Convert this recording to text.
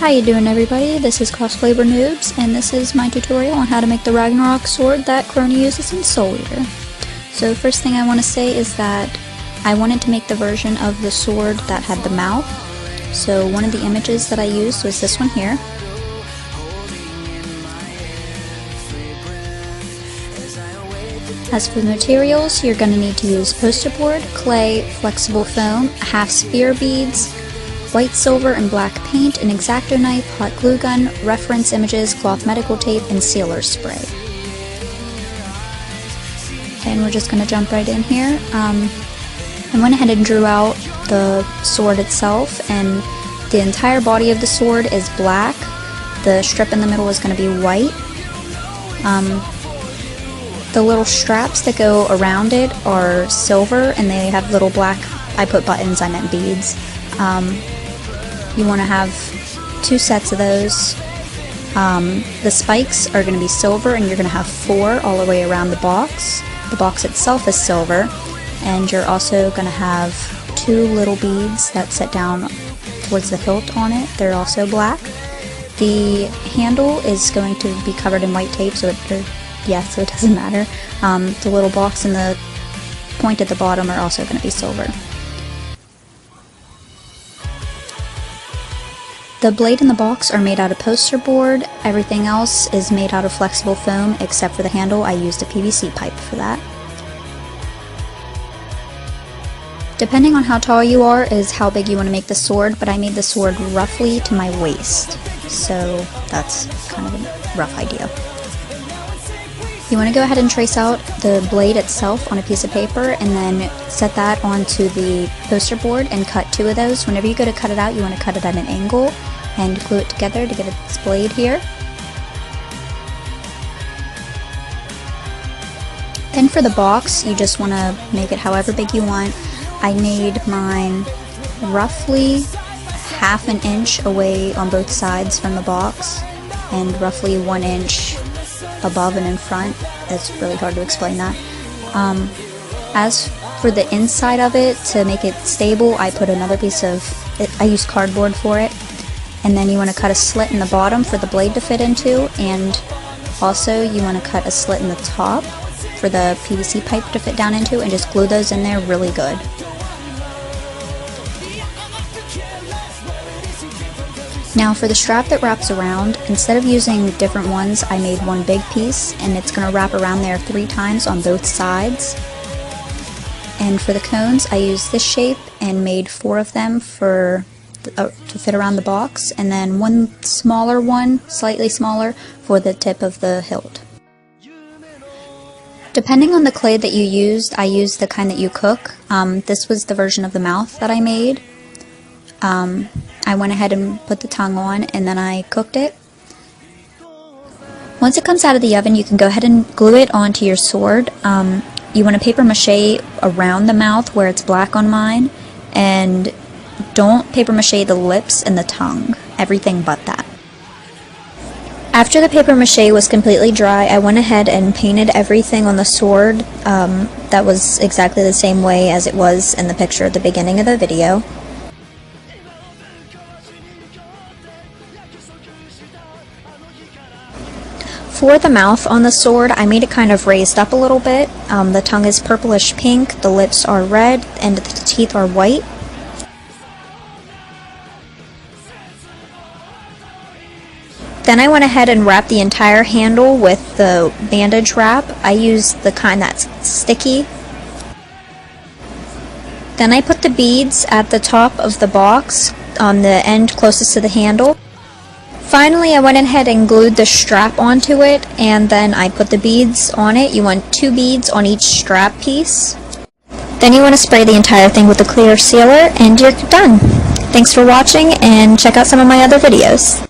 How you doing, everybody? This is Cosplayer Noobs, and this is my tutorial on how to make the Ragnarok sword that Crona uses in Soul Eater. So first thing I want to say is that I wanted to make the version of the sword that had the mouth. So one of the images that I used was this one here. As for the materials, you're going to need to use poster board, clay, flexible foam, half sphere beads, white, silver, and black paint, an X-Acto knife, hot glue gun, reference images, cloth medical tape, and sealer spray. And we're just going to jump right in here. I went ahead and drew out the sword itself, and the entire body of the sword is black. The strip in the middle is going to be white. The little straps that go around it are silver, and they have little black, I put buttons, I meant beads. You want to have 2 sets of those. The spikes are going to be silver, and you're going to have 4 all the way around the box. The box itself is silver, and you're also going to have 2 little beads that sit down towards the hilt on it. They're also black. The handle is going to be covered in white tape, so it doesn't matter. The little box and the point at the bottom are also going to be silver. The blade and the box are made out of poster board. Everything else is made out of flexible foam except for the handle. I used a PVC pipe for that. Depending on how tall you are is how big you want to make the sword, but I made the sword roughly to my waist, so that's kind of a rough idea. You want to go ahead and trace out the blade itself on a piece of paper and then set that onto the poster board and cut 2 of those. Whenever you go to cut it out, you want to cut it at an angle and glue it together to get its blade here. Then for the box, you just want to make it however big you want. I made mine roughly half an inch away on both sides from the box and roughly 1 inch above and in front. It's really hard to explain that. As for the inside of it, to make it stable, I put another piece of, I used cardboard for it, and then you want to cut a slit in the bottom for the blade to fit into, and also you want to cut a slit in the top for the PVC pipe to fit down into, and just glue those in there really good. Now for the strap that wraps around, instead of using different ones, I made one big piece, and it's going to wrap around there 3 times on both sides. And for the cones, I used this shape and made 4 of them to fit around the box, and then one smaller one, slightly smaller, for the tip of the hilt. Depending on the clay that you used, I used the kind that you cook. This was the version of the mouth that I made. I went ahead and put the tongue on, and then I cooked it. Once it comes out of the oven, you can go ahead and glue it onto your sword. You want to paper mache around the mouth where it's black on mine, and don't paper mache the lips and the tongue, everything but that. After the paper mache was completely dry, I went ahead and painted everything on the sword that was exactly the same way as it was in the picture at the beginning of the video. For the mouth on the sword, I made it kind of raised up a little bit. The tongue is purplish pink, the lips are red, and the teeth are white. Then I went ahead and wrapped the entire handle with the bandage wrap. I used the kind that's sticky. Then I put the beads at the top of the box on the end closest to the handle. Finally, I went ahead and glued the strap onto it, and then I put the beads on it. You want 2 beads on each strap piece. Then you want to spray the entire thing with a clear sealer, and you're done. Thanks for watching, and check out some of my other videos.